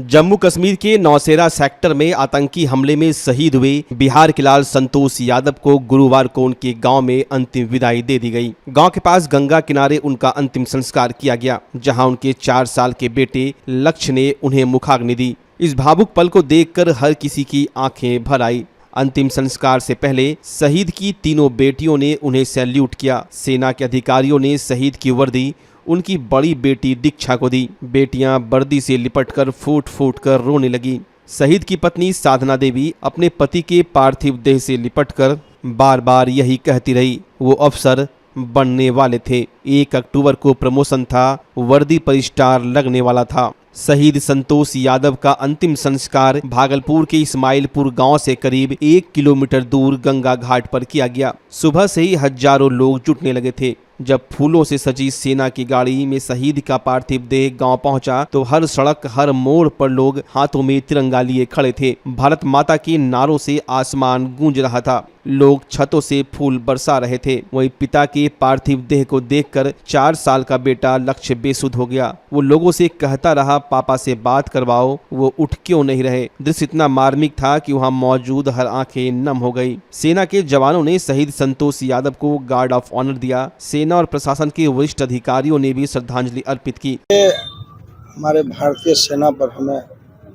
जम्मू कश्मीर के नौशेरा सेक्टर में आतंकी हमले में शहीद हुए बिहार के लाल संतोष यादव को गुरुवार को उनके गांव में अंतिम विदाई दे दी गई। गांव के पास गंगा किनारे उनका अंतिम संस्कार किया गया, जहां उनके 4 साल के बेटे लक्ष्य ने उन्हें मुखाग्नि दी। इस भावुक पल को देखकर हर किसी की आंखें भर आई। अंतिम संस्कार से पहले शहीद की तीनों बेटियों ने उन्हें सैल्यूट किया। सेना के अधिकारियों ने शहीद की वर्दी उनकी बड़ी बेटी दीक्षा को दी। बेटियां वर्दी से लिपटकर फूट फूट कर रोने लगी। शहीद की पत्नी साधना देवी अपने पति के पार्थिव देह से लिपटकर बार बार यही कहती रही, वो अफसर बनने वाले थे। 1 अक्टूबर को प्रमोशन था, वर्दी पर स्टार लगने वाला था। शहीद संतोष यादव का अंतिम संस्कार भागलपुर के इस्माइलपुर गांव से करीब 1 किलोमीटर दूर गंगा घाट पर किया गया। सुबह से ही हजारों लोग जुटने लगे थे। जब फूलों से सजी सेना की गाड़ी में शहीद का पार्थिव देह गांव पहुंचा तो हर सड़क, हर मोड़ पर लोग हाथों में तिरंगा लिए खड़े थे। भारत माता के नारों से आसमान गूंज रहा था। लोग छतों से फूल बरसा रहे थे। वहीं पिता के पार्थिव देह को देखकर 4 साल का बेटा लक्ष्य बेसुध हो गया। वो लोगों से कहता रहा, पापा से बात करवाओ, वो उठ क्यों नहीं रहे। दृश्य इतना मार्मिक था कि वहां मौजूद हर आंखें नम हो गई। सेना के जवानों ने शहीद संतोष यादव को गार्ड ऑफ ऑनर दिया। सेना और प्रशासन के वरिष्ठ अधिकारियों ने भी श्रद्धांजलि अर्पित की। हमारे भारतीय सेना पर हमें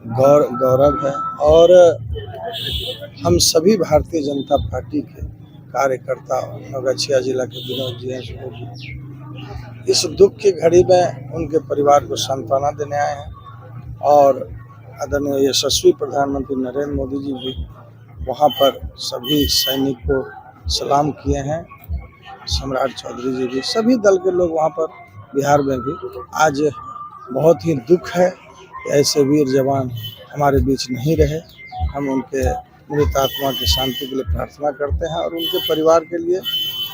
गौरव है और हम सभी भारतीय जनता पार्टी के कार्यकर्ता नौगछिया जिला के विनोद जी इस दुख की घड़ी में उनके परिवार को सांत्वना देने आए हैं और आदरणीय यशस्वी प्रधानमंत्री नरेंद्र मोदी जी भी वहां पर सभी सैनिक को सलाम किए हैं। सम्राट चौधरी जी भी, सभी दल के लोग वहां पर बिहार में भी। आज बहुत ही दुख है कि ऐसे वीर जवान हमारे बीच नहीं रहे। हम उनके मृत आत्मा की शांति के लिए प्रार्थना करते हैं और उनके परिवार के लिए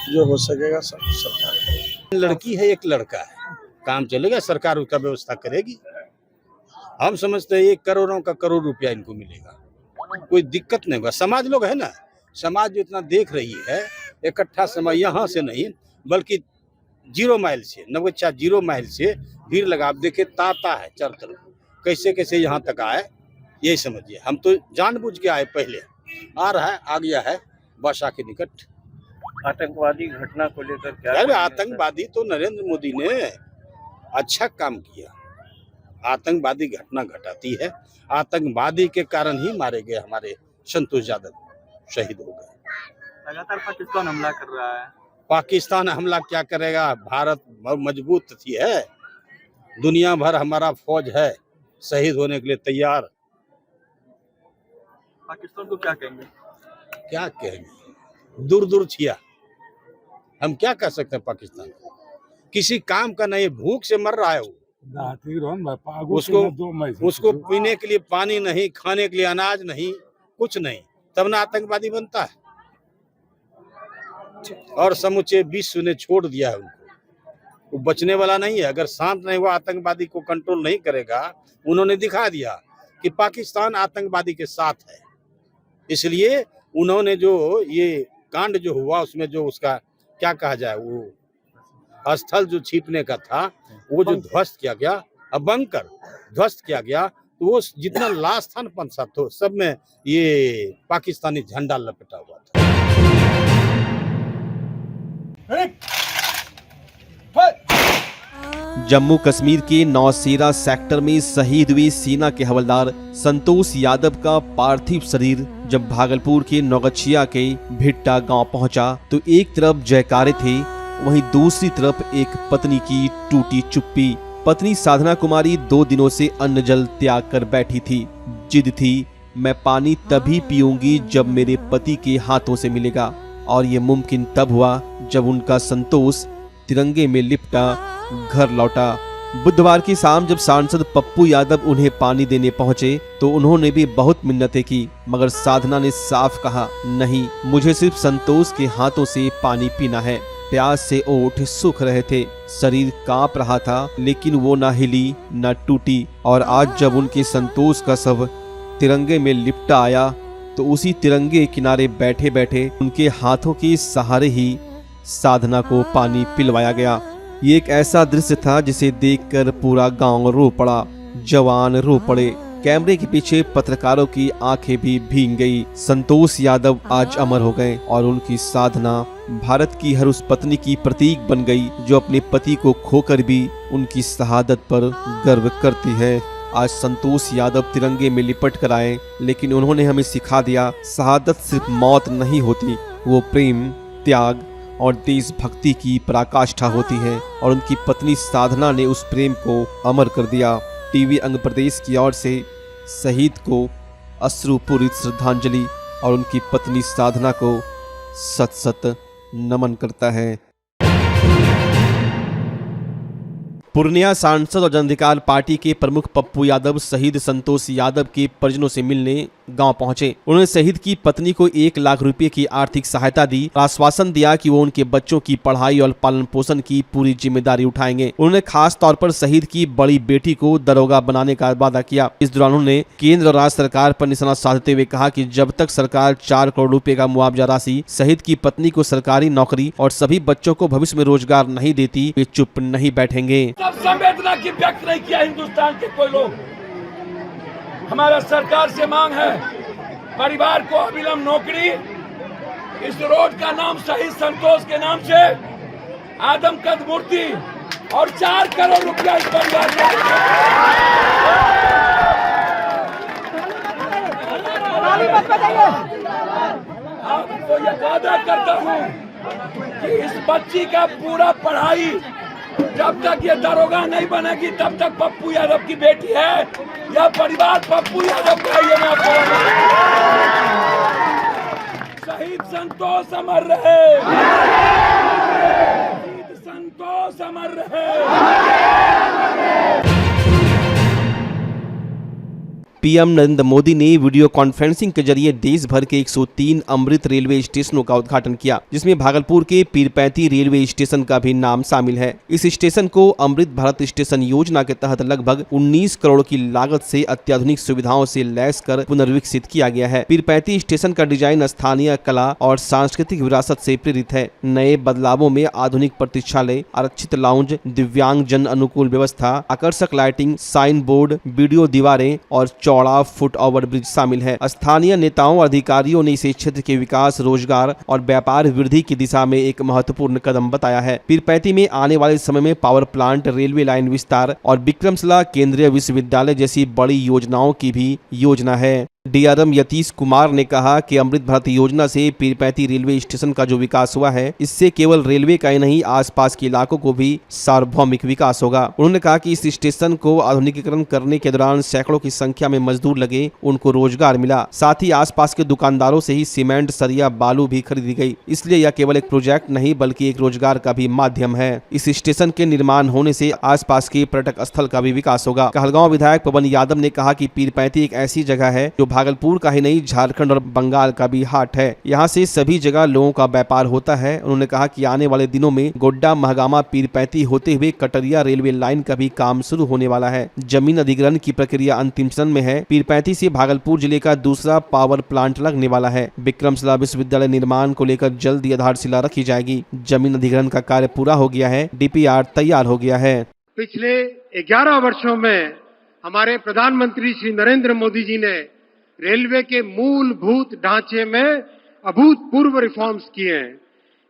जो हो सकेगा सब सरकार करेगी। लड़की है, एक लड़का है, काम चलेगा, सरकार उसका व्यवस्था करेगी। हम समझते हैं 1 करोड़ों का करोड़ रुपया इनको मिलेगा, कोई दिक्कत नहीं होगा। समाज लोग है ना, समाज जो इतना देख रही है, इकट्ठा समय यहाँ से नहीं बल्कि 0 माइल से, नवगछिया 0 माइल से भीड़ लगा। आप देखे ताता है चारों तरफ, कैसे कैसे यहाँ तक आए यही समझिए। हम तो जानबूझ के आए, पहले आ रहा है, आ गया है वर्षा के निकट। आतंकवादी घटना को लेकर क्या? अरे आतंकवादी तो नरेंद्र मोदी ने अच्छा काम किया। आतंकवादी घटना घटाती है, आतंकवादी के कारण ही मारे गए हमारे संतोष यादव, शहीद हो गए। लगातार पाकिस्तान हमला कर रहा है। पाकिस्तान हमला क्या करेगा? भारत मजबूत थी है, दुनिया भर हमारा फौज है, शहीद होने के लिए तैयार। पाकिस्तान को क्या कहेंगे? क्या कहेंगे? दूर दूर छिया, हम क्या कह सकते हैं पाकिस्तान को? किसी काम का नहीं, भूख से मर रहा है वो। उसको पीने के लिए पानी नहीं, खाने के लिए अनाज नहीं, कुछ नहीं, तब ना आतंकवादी बनता है। और समूचे विश्व ने छोड़ दिया है उनको, वो बचने वाला नहीं है। अगर शांत नहीं हुआ, आतंकवादी को कंट्रोल नहीं करेगा। उन्होंने दिखा दिया कि पाकिस्तान आतंकवादी के साथ है। इसलिए उन्होंने जो ये कांड जो हुआ, उसमें जो उसका क्या कहा जाए, वो स्थल जो छिपने का था, वो जो ध्वस्त किया गया, बंकर ध्वस्त किया गया, तो वो जितना लाश था न 5-7 तो सब में ये पाकिस्तानी झंडा लपेटा हुआ था। जम्मू कश्मीर के नौशेरा सेक्टर में शहीद हुए सेना के हवलदार संतोष यादव का पार्थिव शरीर जब भागलपुर के नौगछिया के भिट्टा गांव पहुंचा तो एक तरफ जयकारे थे, वहीं दूसरी तरफ एक पत्नी की टूटी चुप्पी। पत्नी साधना कुमारी 2 दिनों से अन्न जल त्याग कर बैठी थी। जिद थी, मैं पानी तभी पीऊंगी जब मेरे पति के हाथों से मिलेगा। और ये मुमकिन तब हुआ जब उनका संतोष तिरंगे में लिपटा घर लौटा। बुधवार की शाम जब सांसद पप्पू यादव उन्हें पानी देने पहुंचे तो उन्होंने भी बहुत मिन्नतें की, मगर साधना ने साफ कहा, नहीं, मुझे सिर्फ संतोष के हाथों से पानी पीना है। प्यास से ओठ सूख रहे थे, शरीर कांप रहा था, लेकिन वो ना हिली ना टूटी। और आज जब उनके संतोष का शव तिरंगे में लिपटा आया तो उसी तिरंगे किनारे बैठे बैठे उनके हाथों के सहारे ही साधना को पानी पिलवाया गया। ये एक ऐसा दृश्य था जिसे देखकर पूरा गांव रो पड़ा, जवान रो पड़े, कैमरे के पीछे पत्रकारों की आंखें भी भीग गई। संतोष यादव आज अमर हो गए और उनकी साधना भारत की हर उस पत्नी की प्रतीक बन गई जो अपने पति को खोकर भी उनकी शहादत पर गर्व करती है। आज संतोष यादव तिरंगे में लिपट कर आए, लेकिन उन्होंने हमें सिखा दिया शहादत सिर्फ मौत नहीं होती, वो प्रेम, त्याग और देशभक्ति की पराकाष्ठा होती है। और उनकी पत्नी साधना ने उस प्रेम को अमर कर दिया। टीवी अंग प्रदेश की ओर से शहीद को अश्रुपूरित श्रद्धांजलि और उनकी पत्नी साधना को सत सत नमन करता है। पूर्णिया सांसद और जन अधिकार पार्टी के प्रमुख पप्पू यादव शहीद संतोष यादव के परिजनों से मिलने गांव पहुंचे। उन्होंने शहीद की पत्नी को 1 लाख रुपए की आर्थिक सहायता दी, आश्वासन दिया कि वो उनके बच्चों की पढ़ाई और पालन पोषण की पूरी जिम्मेदारी उठाएंगे। उन्होंने खास तौर पर शहीद की बड़ी बेटी को दरोगा बनाने का वादा किया। इस दौरान उन्होंने केंद्र और राज्य सरकार पर निशाना साधते हुए कहा कि जब तक सरकार 4 करोड़ रुपए का मुआवजा राशि शहीद की पत्नी को सरकारी नौकरी और सभी बच्चों को भविष्य में रोजगार नहीं देती, वे चुप नहीं बैठेंगे। संवेदना की व्यक्त नहीं किया हिंदुस्तान के कोई लोग। हमारा सरकार से मांग है, परिवार को अविलंब नौकरी, इस रोड का नाम शहीद संतोष के नाम से आदमकद मूर्ति और 4 करोड़ रुपया इस परिवार को। आपको ये वादा करता हूँ कि इस बच्ची का पूरा पढ़ाई, जब तक ये दरोगा नहीं बनेगी तब तक पप्पू यादव की बेटी है, यह परिवार पप्पू यादव का ही है। शहीद संतोष अमर रहे, शहीद संतोष अमर रहे। पीएम नरेंद्र मोदी ने वीडियो कॉन्फ्रेंसिंग के जरिए देश भर के 103 अमृत रेलवे स्टेशनों का उद्घाटन किया, जिसमें भागलपुर के पीरपैंती रेलवे स्टेशन का भी नाम शामिल है। इस स्टेशन को अमृत भारत स्टेशन योजना के तहत लगभग 19 करोड़ की लागत से अत्याधुनिक सुविधाओं से लैस कर पुनर्विकसित किया गया है। पीरपैंती स्टेशन का डिजाइन स्थानीय कला और सांस्कृतिक विरासत से प्रेरित है। नए बदलावों में आधुनिक प्रतीक्षालय, आरक्षित लाउंज, दिव्यांग जन अनुकूल व्यवस्था, आकर्षक लाइटिंग, साइन बोर्ड, वीडियो दीवारें और चौड़ा फुट ओवर ब्रिज शामिल है। स्थानीय नेताओं और अधिकारियों ने इसे क्षेत्र के विकास, रोजगार और व्यापार वृद्धि की दिशा में एक महत्वपूर्ण कदम बताया है। पीरपैंती में आने वाले समय में पावर प्लांट, रेलवे लाइन विस्तार और विक्रमशिला केंद्रीय विश्वविद्यालय जैसी बड़ी योजनाओं की भी योजना है। डीआरएम यतीश कुमार ने कहा कि अमृत भारत योजना से पीरपैंती रेलवे स्टेशन का जो विकास हुआ है, इससे केवल रेलवे का ही नहीं, आसपास के इलाकों को भी सार्वभौमिक विकास होगा। उन्होंने कहा कि इस स्टेशन को आधुनिकीकरण करने के दौरान सैकड़ों की संख्या में मजदूर लगे, उनको रोजगार मिला। साथ ही आसपास के दुकानदारों से ही सीमेंट, सरिया, बालू भी खरीदी गई। इसलिए यह केवल एक प्रोजेक्ट नहीं बल्कि एक रोजगार का भी माध्यम है। इस स्टेशन के निर्माण होने से आसपास के पर्यटक स्थल का भी विकास होगा। कहलगांव विधायक पवन यादव ने कहा कि पीरपैंती एक ऐसी जगह है जो भागलपुर का ही नहीं, झारखंड और बंगाल का भी हाट है। यहाँ से सभी जगह लोगों का व्यापार होता है। उन्होंने कहा कि आने वाले दिनों में गोड्डा, महगामा, पीरपैंती होते हुए कटरिया रेलवे लाइन का भी काम शुरू होने वाला है। जमीन अधिग्रहण की प्रक्रिया अंतिम चरण में है। पीरपैंती से भागलपुर जिले का दूसरा पावर प्लांट लगने वाला है। विक्रमशिला विश्वविद्यालय निर्माण को लेकर जल्द ही आधारशिला रखी जाएगी। जमीन अधिग्रहण का कार्य पूरा हो गया है, डीपीआर तैयार हो गया है। पिछले 11 वर्षों में हमारे प्रधानमंत्री श्री नरेंद्र मोदी जी ने रेलवे के मूलभूत ढांचे में अभूतपूर्व रिफॉर्म्स किए हैं।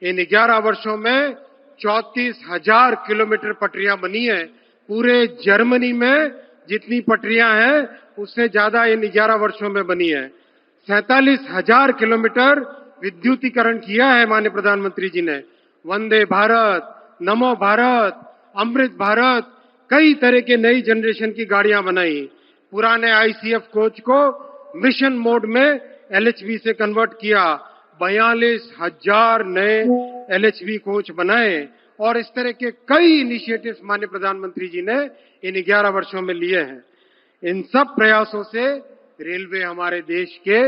इन 11 वर्षों में 34,000 किलोमीटर पटरियां बनी हैं। पूरे जर्मनी में जितनी पटरियां हैं उससे ज्यादा इन 11 वर्षों में बनी है। 47,000 किलोमीटर विद्युतीकरण किया है माननीय प्रधानमंत्री जी ने। वंदे भारत, नमो भारत, अमृत भारत, कई तरह के नई जनरेशन की गाड़ियां बनाई। पुराने आईसीएफ कोच को मिशन मोड में एलएचबी से कन्वर्ट किया। 42,000 नए एलएचबी कोच बनाए और इस तरह के कई इनिशिएटिव्स माननीय प्रधानमंत्री जी ने इन 11 वर्षों में लिए हैं। इन सब प्रयासों से रेलवे हमारे देश के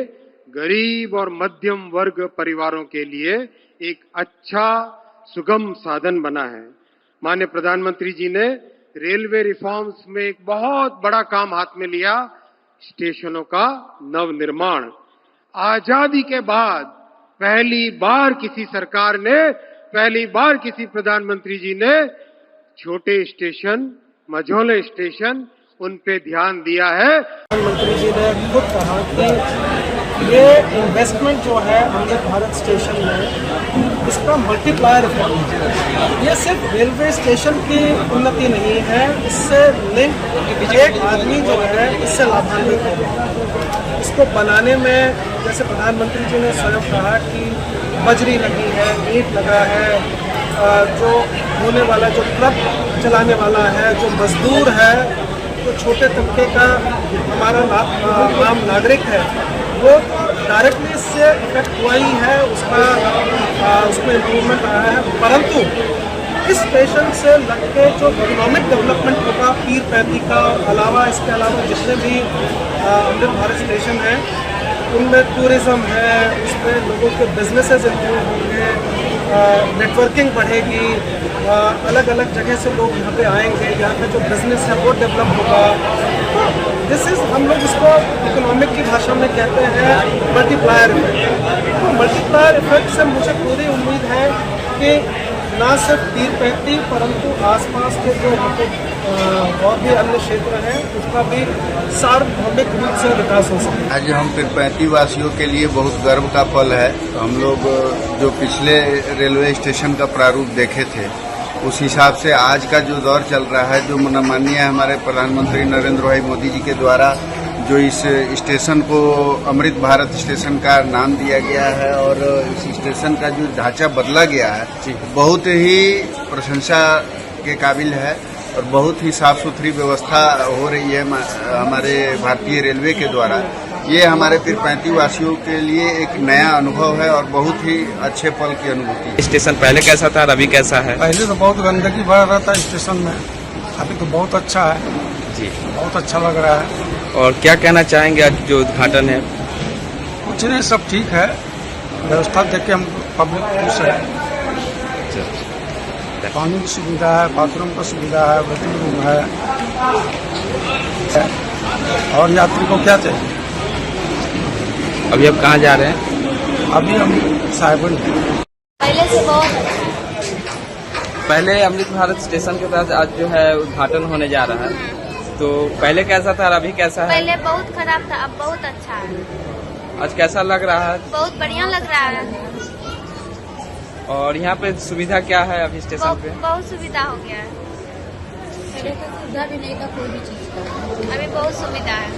गरीब और मध्यम वर्ग परिवारों के लिए एक अच्छा सुगम साधन बना है। माननीय प्रधानमंत्री जी ने रेलवे रिफॉर्म्स में एक बहुत बड़ा काम हाथ में लिया, स्टेशनों का नवनिर्माण। आजादी के बाद पहली बार किसी सरकार ने, पहली बार किसी प्रधानमंत्री जी ने छोटे स्टेशन, मझोले स्टेशन उन पे ध्यान दिया है। प्रधानमंत्री जी ने खुद कहा कि ये इन्वेस्टमेंट जो है अमृत भारत स्टेशन में, इसका मल्टीप्लायर इफेक्ट है। ये सिर्फ रेलवे स्टेशन की उन्नति नहीं है, इससे लिंक एक आदमी जो है इससे लाभान्वित है। इसको बनाने में जैसे प्रधानमंत्री जी ने स्वयं कहा कि बजरी लगी है, ईंट लगा है, जो होने वाला जो ट्रक चलाने वाला है, जो मजदूर है, जो छोटे तबके का हमारा आम नागरिक है, वो डायरेक्टली इससे इफेक्ट हुआ ही है, उसमें इम्प्रूवमेंट आया है। परंतु इस स्टेशन से लग के जो इकोनॉमिक डेवलपमेंट होगा पीर पैंती का अलावा, इसके अलावा जितने भी अमृत भारत स्टेशन हैं उनमें टूरिज़्म है, उसमें लोगों के बिजनेसेस इम्प्रूव होंगे, नेटवर्किंग बढ़ेगी, अलग अलग जगह से लोग यहाँ पे आएंगे, यहाँ पे जो बिजनेस है वो डेवलप होगा। तो दिस इज़, हम लोग इसको इकोनॉमिक की भाषा में कहते हैं मल्टीप्लायर इफेक्ट। तो मल्टीप्लायर इफेक्ट से मुझे पूरी उम्मीद है कि ना सिर्फ पीर पैंती परंतु आसपास के जो और भी अन्य क्षेत्र हैं उसका भी सार्वभौमिक रूप से विकास हो सके। आज हम पीरपैंती वासियों के लिए बहुत गर्व का पल है। हम लोग जो पिछले रेलवे स्टेशन का प्रारूप देखे थे उस हिसाब से आज का जो दौर चल रहा है, जो माननीय हमारे प्रधानमंत्री नरेंद्र भाई मोदी जी के द्वारा जो इस स्टेशन को अमृत भारत स्टेशन का नाम दिया गया है और इस स्टेशन का जो ढांचा बदला गया है बहुत ही प्रशंसा के काबिल है और बहुत ही साफ सुथरी व्यवस्था हो रही है हमारे भारतीय रेलवे के द्वारा। ये हमारे पीरपैंती वासियों के लिए एक नया अनुभव है और बहुत ही अच्छे पल की अनुभूति है। स्टेशन पहले कैसा था और अभी कैसा है? पहले तो बहुत गंदगी भरा रहता स्टेशन में, अभी तो बहुत अच्छा है जी, बहुत अच्छा लग रहा है। और क्या कहना चाहेंगे आज जो उद्घाटन है? कुछ नहीं, सब ठीक है, व्यवस्था देख के हम पब्लिक खुश है। पानी की सुविधा है, बाथरूम का सुविधा है, वेटिंग रूम है, और यात्री को क्या चाहिए। अभी आप कहाँ जा रहे हैं? अभी हम साहिबगंज पहले से बहुत पहले अमृत भारत स्टेशन के पास आज जो है उद्घाटन होने जा रहा है, तो पहले कैसा था और अभी कैसा है? पहले बहुत खराब था, अब बहुत अच्छा है। आज कैसा लग रहा है? बहुत बढ़िया लग रहा है। और यहाँ पे सुविधा क्या है अभी स्टेशन पे? बहुत सुविधा हो गया है। पहले तो सुविधा भी नहीं था कोई भी चीज का, अभी बहुत सुविधा है।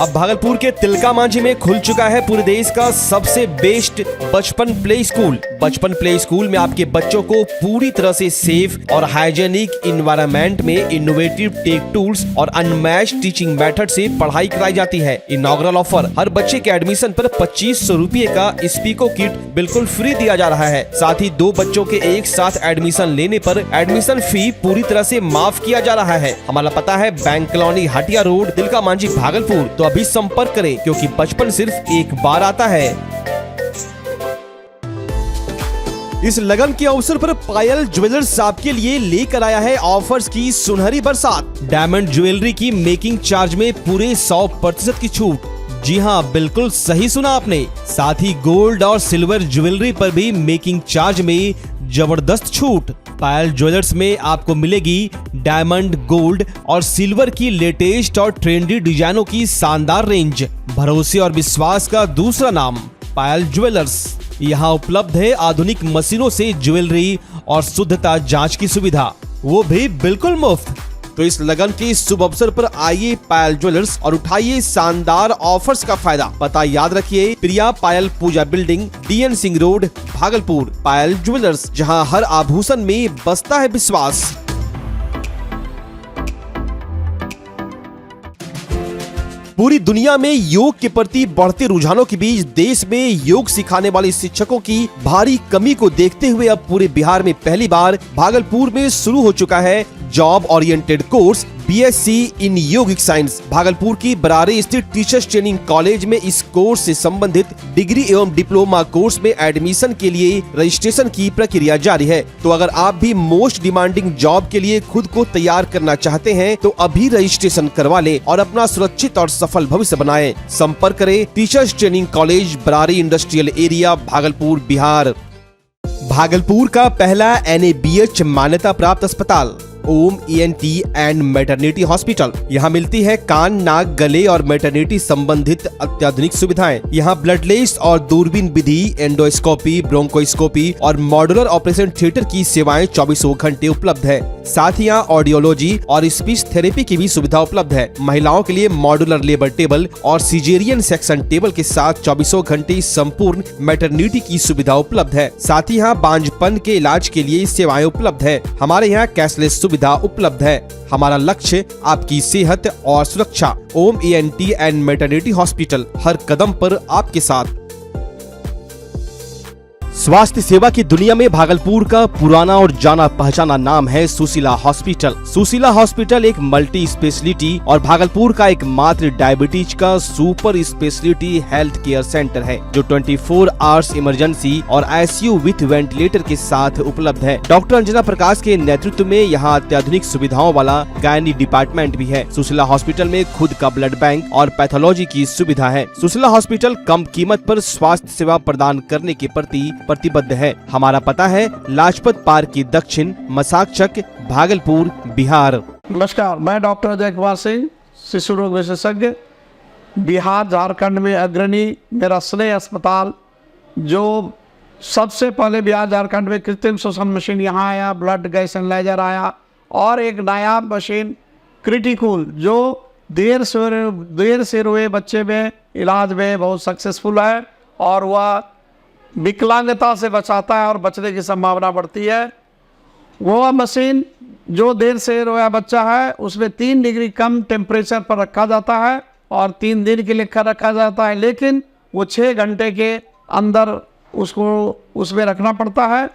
अब भागलपुर के तिलका मांझी में खुल चुका है पूरे देश का सबसे बेस्ट बचपन प्ले स्कूल। बचपन प्ले स्कूल में आपके बच्चों को पूरी तरह से सेफ और हाइजेनिक इन्वायरमेंट में इनोवेटिव टेक टूल्स और अनमैच्ड टीचिंग मेथड से पढ़ाई कराई जाती है। इनॉग्रल ऑफर, हर बच्चे के एडमिशन पर 2500 रुपए का स्पीको किट बिल्कुल फ्री दिया जा रहा है। साथ ही 2 बच्चों के एक साथ एडमिशन लेने पर एडमिशन फी पूरी तरह से माफ किया जा रहा है। हमारा पता है bank colony, Hatia road, Tilka Manjhi, Bhagalpur. तो अभी संपर्क करें क्योंकि बचपन सिर्फ एक बार आता है। इस लगन के अवसर पर पायल ज्वेलर्स आपके लिए लेकर आया है ऑफर्स की सुनहरी बरसात। डायमंड ज्वेलरी की मेकिंग चार्ज में पूरे 100% की छूट। जी हाँ, बिल्कुल सही सुना आपने। साथ ही गोल्ड और सिल्वर ज्वेलरी पर भी मेकिंग चार्ज में जबरदस्त छूट। पायल ज्वेलर्स में आपको मिलेगी डायमंड, गोल्ड और सिल्वर की लेटेस्ट और ट्रेंडी डिजाइनों की शानदार रेंज। भरोसे और विश्वास का दूसरा नाम पायल ज्वेलर्स। यहाँ उपलब्ध है आधुनिक मशीनों से ज्वेलरी और शुद्धता जांच की सुविधा, वो भी बिल्कुल मुफ्त। तो इस लगन के शुभ अवसर पर आइए पायल ज्वेलर्स और उठाइए शानदार ऑफर्स का फायदा। पता याद रखिए, Priya Payal Pooja building, DN Singh road, Bhagalpur. Payal jewellers, जहां हर आभूषण में बसता है विश्वास। पूरी दुनिया में योग के प्रति बढ़ते रुझानों के बीच देश में योग सिखाने वाले शिक्षकों की भारी कमी को देखते हुए अब पूरे बिहार में पहली बार भागलपुर में शुरू हो चुका है जॉब ओरिएंटेड कोर्स BSc इन योगिक साइंस। भागलपुर की बरारे स्थित टीचर्स ट्रेनिंग कॉलेज में इस कोर्स से संबंधित डिग्री एवं डिप्लोमा कोर्स में एडमिशन के लिए रजिस्ट्रेशन की प्रक्रिया जारी है। तो अगर आप भी मोस्ट डिमांडिंग जॉब के लिए खुद को तैयार करना चाहते हैं तो अभी रजिस्ट्रेशन करवा लें और अपना सुरक्षित और सफल भविष्य बनाएं। संपर्क करें teachers training college, Barari industrial area, Bhagalpur, Bihar. Bhagalpur का पहला NABH मान्यता प्राप्त अस्पताल ओम ENT एंड मैटरनिटी हॉस्पिटल। यहाँ मिलती है कान, नाक, गले और मैटरनिटी संबंधित अत्याधुनिक सुविधाएं। यहाँ ब्लडलेस और दूरबीन विधि, एंडोस्कोपी, ब्रोंकोस्कोपी और मॉड्यूलर ऑपरेशन थिएटर की सेवाएं 24 घंटे उपलब्ध है। साथ ही यहाँ ऑडियोलॉजी और स्पीच थेरेपी की भी सुविधा उपलब्ध है। महिलाओं के लिए मॉड्यूलर लेबर टेबल और सीजेरियन सेक्शन टेबल के साथ 24 घंटे संपूर्ण मैटरनिटी की सुविधा उपलब्ध है। साथ ही यहाँ बांझपन के इलाज के लिए सेवाएं उपलब्ध है। हमारे यहाँ कैशलेस सुविधा उपलब्ध है। हमारा लक्ष्य आपकी सेहत और सुरक्षा। ओम ENT एंड मैटरनिटी हॉस्पिटल, हर कदम पर आपके साथ। स्वास्थ्य सेवा की दुनिया में भागलपुर का पुराना और जाना पहचाना नाम है सुशीला हॉस्पिटल। सुशीला हॉस्पिटल एक मल्टी स्पेशलिटी और भागलपुर का एकमात्र डायबिटीज का super speciality health care centre है, जो 24 आवर्स इमरजेंसी और ICU विथ वेंटिलेटर के साथ उपलब्ध है। डॉक्टर अंजना प्रकाश के नेतृत्व में यहाँ अत्याधुनिक सुविधाओं वाला गायनी डिपार्टमेंट भी है। सुशीला हॉस्पिटल में खुद का ब्लड बैंक और पैथोलॉजी की सुविधा है। सुशीला हॉस्पिटल कम कीमत पर स्वास्थ्य सेवा प्रदान करने के प्रति प्रतिबद्ध है। हमारा पता है लाजपत पार्क की दक्षिण, मसाकचक, भागलपुर, बिहार। नमस्कार, मैं डॉक्टर अजय कुमार सिंह, शिशु रोग विशेषज्ञ, बिहार झारखंड में अग्रणी मेरा स्नेह अस्पताल, जो सबसे पहले बिहार झारखंड में कृत्रिम श्वसन मशीन यहाँ आया, ब्लड गैस एनालाइजर आया, और एक नया मशीन क्रिटिकल जो देर से रोए बच्चे में इलाज में बहुत सक्सेसफुल है, और वह विकलांगता से बचाता है और बचने की संभावना बढ़ती है। वो मशीन जो देर से रोया बच्चा है उसमें 3 डिग्री कम टेम्परेचर पर रखा जाता है और 3 दिन के लिए रखा जाता है, लेकिन वो 6 घंटे के अंदर उसको उसमें रखना पड़ता है।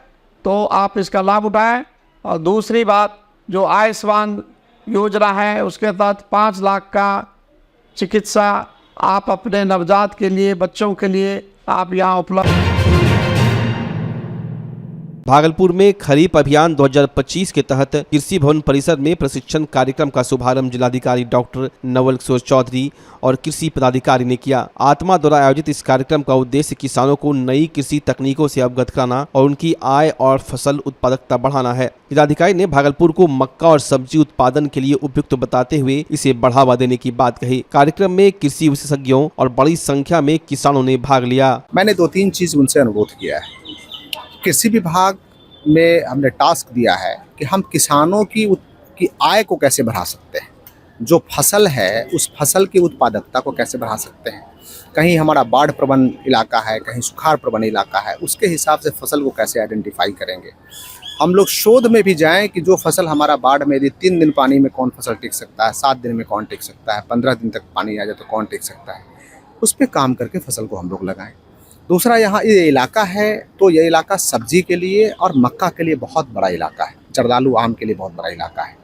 तो आप इसका लाभ उठाएं। और दूसरी बात, जो आयुष्मान योजना है उसके तहत 5 लाख का चिकित्सा आप अपने नवजात के लिए, बच्चों के लिए आप यहाँ उपलब्ध। भागलपुर में खरीफ अभियान 2025 के तहत कृषि भवन परिसर में प्रशिक्षण कार्यक्रम का शुभारंभ जिलाधिकारी डॉक्टर नवल किशोर चौधरी और कृषि पदाधिकारी ने किया। आत्मा द्वारा आयोजित इस कार्यक्रम का उद्देश्य किसानों को नई कृषि तकनीकों से अवगत कराना और उनकी आय और फसल उत्पादकता बढ़ाना है। जिलाधिकारी ने भागलपुर को मक्का और सब्जी उत्पादन के लिए उपयुक्त बताते हुए इसे बढ़ावा देने की बात कही। कार्यक्रम में कृषि विशेषज्ञों और बड़ी संख्या में किसानों ने भाग लिया। मैंने 2-3 चीज उनसे अनुरोध किया है। कृषि विभाग में हमने टास्क दिया है कि हम किसानों की आय को कैसे बढ़ा सकते हैं, जो फसल है उस फसल की उत्पादकता को कैसे बढ़ा सकते हैं। कहीं हमारा बाढ़ प्रवण इलाका है, कहीं सुखाड़ प्रवण इलाका है, उसके हिसाब से फसल को कैसे आइडेंटिफाई करेंगे। हम लोग शोध में भी जाएं कि जो फसल हमारा बाढ़ में यदि 3 दिन पानी में कौन फसल टिक सकता है, 7 दिन में कौन टिक सकता है, 15 दिन तक पानी आ जाए तो कौन टिक सकता है, उस पर काम करके फसल को हम लोग लगाएं। दूसरा, यहाँ ये इलाका है तो ये इलाका सब्जी के लिए और मक्का के लिए बहुत बड़ा इलाका है, जर्दालू आम के लिए बहुत बड़ा इलाका है,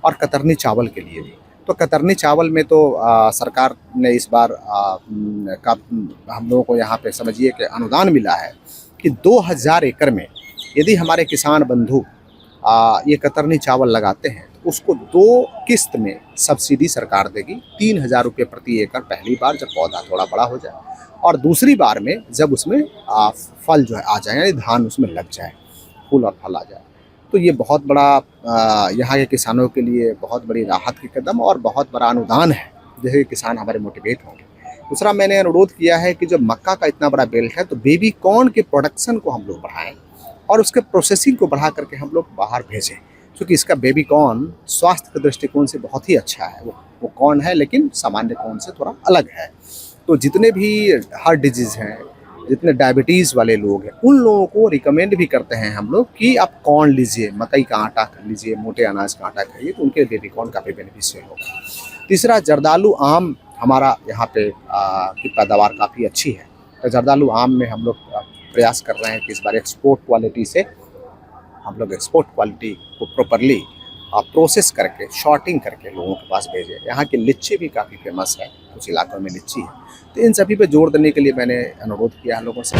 और कतरनी चावल के लिए भी। तो कतरनी चावल में तो सरकार ने इस बार का हम लोगों को यहाँ पे समझिए कि अनुदान मिला है कि 2000 एकड़ में यदि हमारे किसान बंधु ये कतरनी चावल लगाते हैं तो उसको 2 किस्त में सब्सिडी सरकार देगी। 3000 रुपये प्रति एकड़ पहली बार जब पौधा थोड़ा बड़ा हो जाए, और दूसरी बार में जब उसमें फल जो है आ जाए, यानी धान उसमें लग जाए, फूल और फल आ जाए। तो ये बहुत बड़ा यहाँ के किसानों के लिए बहुत बड़ी राहत की कदम और बहुत बड़ा अनुदान है, जिससे किसान हमारे मोटिवेट होंगे। दूसरा, मैंने अनुरोध किया है कि जब मक्का का इतना बड़ा बेल्ट है तो बेबी कॉर्न के प्रोडक्शन को हम लोग बढ़ाएं और उसके प्रोसेसिंग को बढ़ा करके हम लोग बाहर भेजें, क्योंकि इसका बेबी कॉर्न स्वास्थ्य के दृष्टिकोण से बहुत ही अच्छा है। वो कॉर्न है लेकिन सामान्य कॉर्न से थोड़ा अलग है। तो जितने भी हार्ट डिजीज़ हैं, जितने डायबिटीज़ वाले लोग हैं, उन लोगों को रिकमेंड भी करते हैं हम लोग कि आप कॉर्न लीजिए, मकई का आटा लीजिए, मोटे अनाज का आटा खाइए, तो उनके बेबी कॉर्न काफ़ी बेनिफिशियल होगा। तीसरा, जर्दालू आम हमारा यहाँ पे की पैदावार काफ़ी अच्छी है। तो जर्दालू आम में हम लोग प्रयास कर रहे हैं कि इस बार एक्सपोर्ट क्वालिटी से हम लोग एक्सपोर्ट क्वालिटी को प्रॉपरली प्रोसेस करके, शॉर्टिंग करके लोगों के पास भेजें। यहाँ की लीची भी काफ़ी फेमस है, कुछ इलाकों में लीची है। तो इन सभी पे जोर देने के लिए मैंने अनुरोध किया है लोगों से।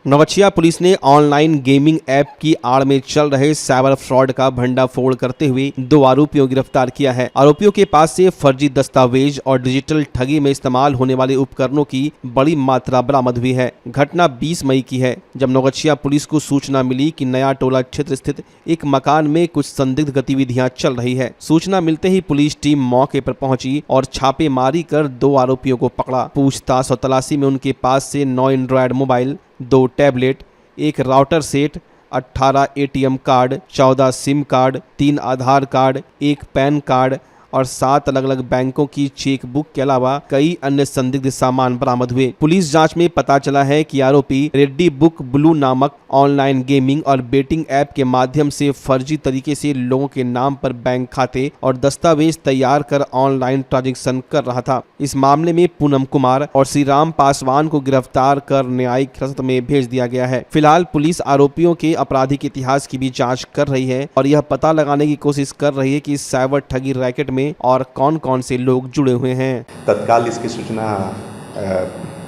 नवगछिया पुलिस ने ऑनलाइन गेमिंग ऐप की आड़ में चल रहे साइबर फ्रॉड का भंडाफोड़ करते हुए 2 आरोपियों को गिरफ्तार किया है। आरोपियों के पास से फर्जी दस्तावेज और डिजिटल ठगी में इस्तेमाल होने वाले उपकरणों की बड़ी मात्रा बरामद हुई है। घटना 20 मई की है, जब नवगछिया पुलिस को सूचना मिली कि नया टोला क्षेत्र स्थित एक मकान में कुछ संदिग्ध गतिविधियां चल रही है। सूचना मिलते ही पुलिस टीम मौके पर पहुंची और छापेमारी कर 2 आरोपियों को पकड़ा। पूछताछ और तलाशी में उनके पास से 9 Android mobile, 2 tablet, 1 router set, 18 ATM card, 14 SIM card, 3 आधार कार्ड, 1 पैन कार्ड और 7 अलग अलग बैंकों की चेक बुक के अलावा कई अन्य संदिग्ध सामान बरामद हुए। पुलिस जांच में पता चला है कि आरोपी रेडी बुक ब्लू नामक ऑनलाइन गेमिंग और बेटिंग ऐप के माध्यम से फर्जी तरीके से लोगों के नाम पर बैंक खाते और दस्तावेज तैयार कर ऑनलाइन ट्रांजैक्शन कर रहा था। इस मामले में पूनम कुमार और श्री राम पासवान को गिरफ्तार कर न्यायिक हिरासत में भेज दिया गया है। फिलहाल पुलिस आरोपियों के आपराधिक इतिहास की भी जाँच कर रही है और यह पता लगाने की कोशिश कर रही है कि साइबर ठगी रैकेट में और कौन कौन से लोग जुड़े हुए हैं। तत्काल इसकी सूचना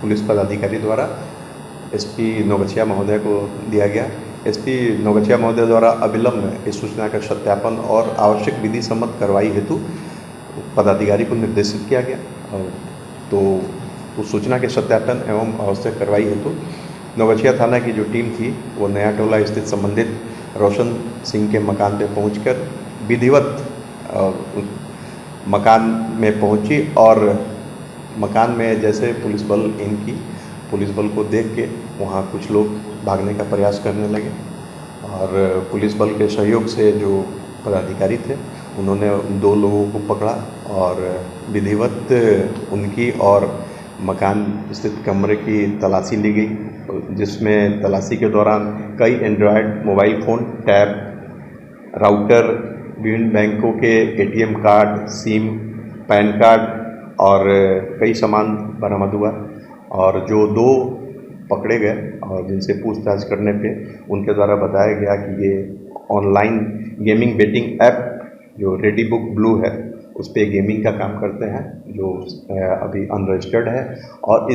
पुलिस पदाधिकारी द्वारा एसपी नवगछिया महोदय को दिया गया। एसपी नवगछिया महोदय द्वारा अविलंब इस सूचना का सत्यापन और आवश्यक विधि सम्मत कार्रवाई हेतु पदाधिकारी को निर्देशित किया गया। तो उस सूचना के सत्यापन एवं आवश्यक कार्रवाई हेतु नवगछिया थाना की जो टीम थी वो नया टोला स्थित संबंधित रोशन सिंह के मकान पर पहुंचकर विधिवत मकान में पहुंची और मकान में जैसे पुलिस बल को देख के वहाँ कुछ लोग भागने का प्रयास करने लगे और पुलिस बल के सहयोग से जो पदाधिकारी थे उन्होंने 2 लोगों को पकड़ा और विधिवत उनकी और मकान स्थित कमरे की तलाशी ली गई, जिसमें तलाशी के दौरान कई Android mobile phone, tab, router, विभिन्न बैंकों के ATM card, SIM, pan card और कई सामान बरामद हुआ। और जो 2 पकड़े गए और जिनसे पूछताछ करने पे उनके द्वारा बताया गया कि ये ऑनलाइन गेमिंग बेटिंग ऐप जो रेडी बुक ब्लू है उस पर गेमिंग का काम करते हैं, जो अभी अनरजिस्टर्ड है और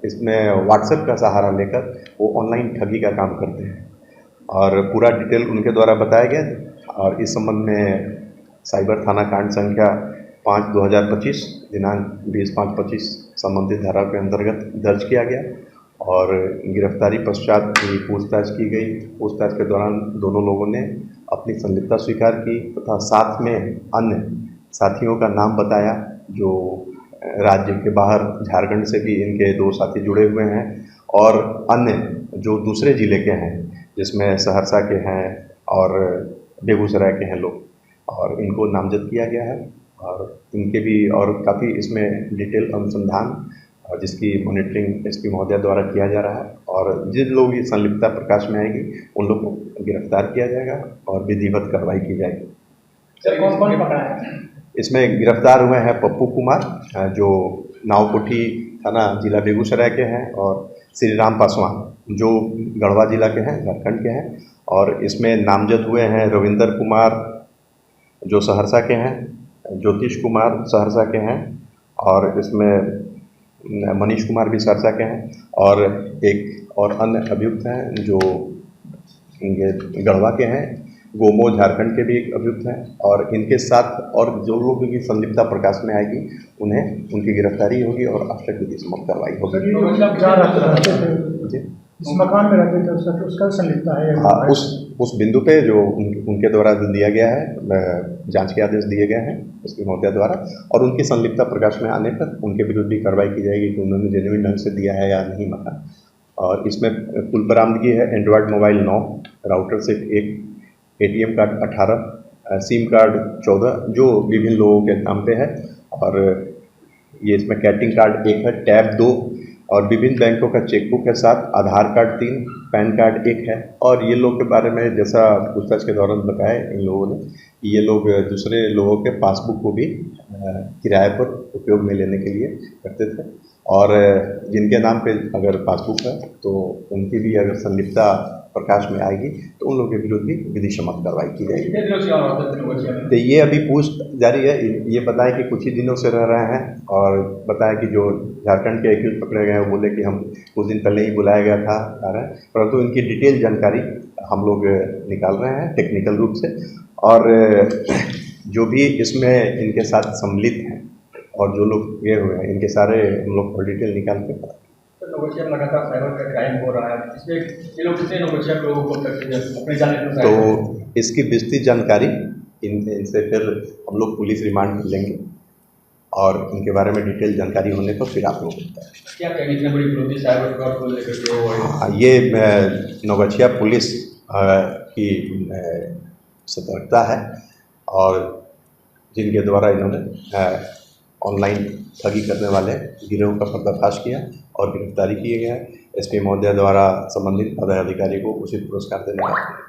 इसमें व्हाट्सएप का सहारा लेकर वो ऑनलाइन ठगी का काम करते हैं और पूरा डिटेल उनके द्वारा बताया गया। और इस संबंध में साइबर थाना कांड संख्या 5/2025 दिनांक 20/5/25 संबंधित धारा के अंतर्गत दर्ज किया गया और गिरफ्तारी पश्चात की पूछताछ की गई। पूछताछ के दौरान दोनों लोगों ने अपनी संलिप्तता स्वीकार की तथा साथ में अन्य साथियों का नाम बताया जो राज्य के बाहर झारखंड से भी इनके 2 साथी जुड़े हुए हैं और अन्य जो दूसरे ज़िले के हैं जिसमें सहरसा के हैं और बेगूसराय के हैं लोग, और इनको नामजद किया गया है और इनके भी और काफ़ी इसमें डिटेल अनुसंधान और जिसकी मॉनिटरिंग एसपी महोदय द्वारा किया जा रहा है और जिन लोग ये संलिप्तता प्रकाश में आएगी उन लोग को गिरफ्तार किया जाएगा और विधिवत कार्रवाई की जाएगी। सर कौन कौन पकड़ा है? इसमें गिरफ्तार हुए हैं पप्पू कुमार जो नावकोठी थाना जिला बेगूसराय के हैं और श्री राम पासवान जो गढ़वा जिला के हैं, झारखंड के हैं। और इसमें नामजद हुए हैं रविंदर कुमार जो सहरसा के हैं, ज्योतिष कुमार सहरसा के हैं और इसमें मनीष कुमार भी सहरसा के हैं और एक और अन्य अभियुक्त हैं जो गढ़वा के हैं, गोमो झारखंड के भी एक अभियुक्त हैं और इनके साथ और जो लोग की संलिप्तता प्रकाश में आएगी उन्हें उनकी गिरफ्तारी होगी और आवश्यक विधि सम्मत कार्रवाई होगी। इस मकान में रहते थे उसका संलिप्तता है? हाँ, उस बिंदु पे जो उनके द्वारा दिया गया है, जांच के आदेश दिए गए हैं उसके महोदय द्वारा और उनकी संलिप्तता प्रकाश में आने पर उनके विरुद्ध भी कार्रवाई की जाएगी कि उन्होंने जेन्युइन ढंग से दिया है या नहीं मकान। और इसमें कुल बरामदगी है Android mobile 9, router set 1, ATM card 18, SIM card 14 जो विभिन्न लोगों के नाम पे है और ये इसमें कैटिंग कार्ड 1 है, टैब 2 और विभिन्न बैंकों का चेकबुक के साथ आधार कार्ड 3, पैन कार्ड 1 है। और ये लोग के बारे में जैसा पूछताछ के दौरान बताया इन लोगों ने कि ये लोग दूसरे लोगों के पासबुक को भी किराए पर उपयोग में लेने के लिए करते थे और जिनके नाम पे अगर पासबुक है तो उनकी भी अगर संलिप्तता प्रकाश में आएगी तो उन लोगों के विरुद्ध भी विधि सम्मत कार्रवाई की जाएगी। तो ये अभी पूछ जारी है। ये बताएं कि कुछ ही दिनों से रह रहे हैं और बताया कि जो झारखंड के एक्यूज पकड़े गए हैं वो बोले कि हम कुछ दिन पहले ही बुलाया गया था आ रहा है, परंतु इनकी डिटेल जानकारी हम लोग निकाल रहे हैं टेक्निकल रूप से। और जो भी इसमें इनके साथ सम्मिलित हैं और जो लोग गए हुए हैं इनके सारे हम लोग और डिटेल निकाल के लगातार साइबर का क्राइम हो रहा है, इसमें ये लोग कितने लोगों को अपने जाने तो इसकी विस्तृत जानकारी इनसे फिर हम लोग पुलिस रिमांड लेंगे और इनके बारे में डिटेल जानकारी होने पर फिर आप लोग क्या कहेंगे इतनी बड़ी विरोधी साइबर फ्रॉड को लेकर? ये नौगछिया पुलिस की सतर्कता है और जिनके द्वारा इन्होंने ऑनलाइन ठगी करने वाले गिरोह का पर्दाफाश किया और गिरफ्तारी किए गए हैं। एसपी महोदय द्वारा संबंधित पदाधिकारी को उचित पुरस्कार देने का।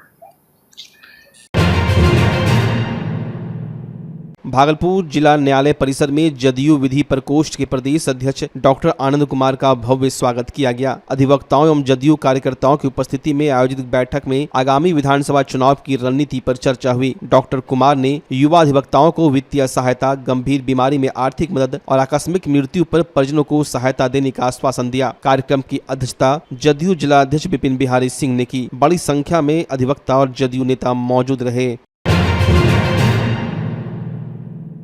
भागलपुर जिला न्यायालय परिसर में जदयू विधि प्रकोष्ठ के प्रदेश अध्यक्ष डॉक्टर आनंद कुमार का भव्य स्वागत किया गया। अधिवक्ताओं एवं जदयू कार्यकर्ताओं की उपस्थिति में आयोजित बैठक में आगामी विधानसभा चुनाव की रणनीति पर चर्चा हुई। डॉक्टर कुमार ने युवा अधिवक्ताओं को वित्तीय सहायता, गंभीर बीमारी में आर्थिक मदद और आकस्मिक मृत्यु पर परिजनों को सहायता देने का आश्वासन दिया। कार्यक्रम की अध्यक्षता जदयू जिला अध्यक्ष विपिन बिहारी सिंह ने की। बड़ी संख्या में अधिवक्ता और जदयू नेता मौजूद रहे।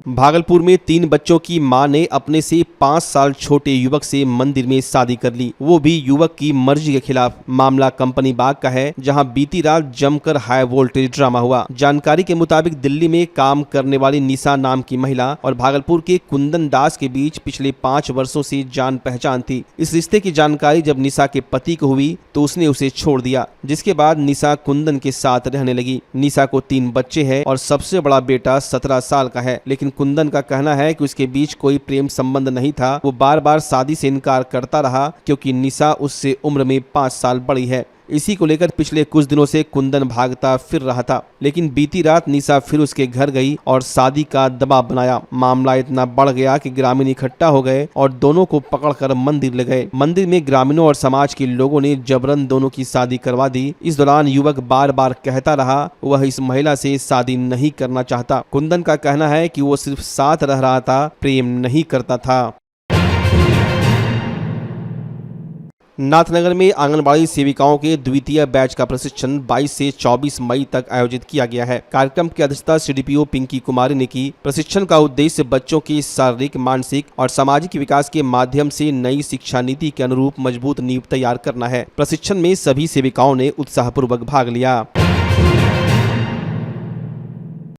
भागलपुर में 3 बच्चों की मां ने अपने से 5 साल छोटे युवक से मंदिर में शादी कर ली, वो भी युवक की मर्जी के खिलाफ। मामला कंपनी बाग का है, जहां बीती रात जमकर हाई वोल्टेज ड्रामा हुआ। जानकारी के मुताबिक दिल्ली में काम करने वाली निशा नाम की महिला और भागलपुर के कुंदन दास के बीच पिछले 5 वर्षों से जान पहचान थी। इस रिश्ते की जानकारी जब निशा के पति को हुई तो उसने उसे छोड़ दिया, जिसके बाद निशा कुंदन के साथ रहने लगी। निशा को 3 बच्चे हैं और सबसे बड़ा बेटा 17 साल का है, लेकिन कुंदन का कहना है कि उसके बीच कोई प्रेम संबंध नहीं था। वो बार बार शादी से इनकार करता रहा क्योंकि निशा उससे उम्र में 5 साल बड़ी है। इसी को लेकर पिछले कुछ दिनों से कुंदन भागता फिर रहा था, लेकिन बीती रात निशा फिर उसके घर गई और शादी का दबाव बनाया। मामला इतना बढ़ गया कि ग्रामीण इकट्ठा हो गए और दोनों को पकड़कर मंदिर ले गए। मंदिर में ग्रामीणों और समाज के लोगों ने जबरन दोनों की शादी करवा दी। इस दौरान युवक बार बार कहता रहा वह इस महिला से शादी नहीं करना चाहता। कुंदन का कहना है कि वो सिर्फ साथ रह रहा था, प्रेम नहीं करता था। नाथनगर में आंगनबाड़ी सेविकाओं के द्वितीय बैच का प्रशिक्षण 22 से 24 मई तक आयोजित किया गया है। कार्यक्रम की अध्यक्षता सीडीपीओ पिंकी कुमारी ने की। प्रशिक्षण का उद्देश्य बच्चों के शारीरिक, मानसिक और सामाजिक विकास के माध्यम से नई शिक्षा नीति के अनुरूप मजबूत नींव तैयार करना है। प्रशिक्षण में सभी सेविकाओं ने उत्साहपूर्वक भाग लिया।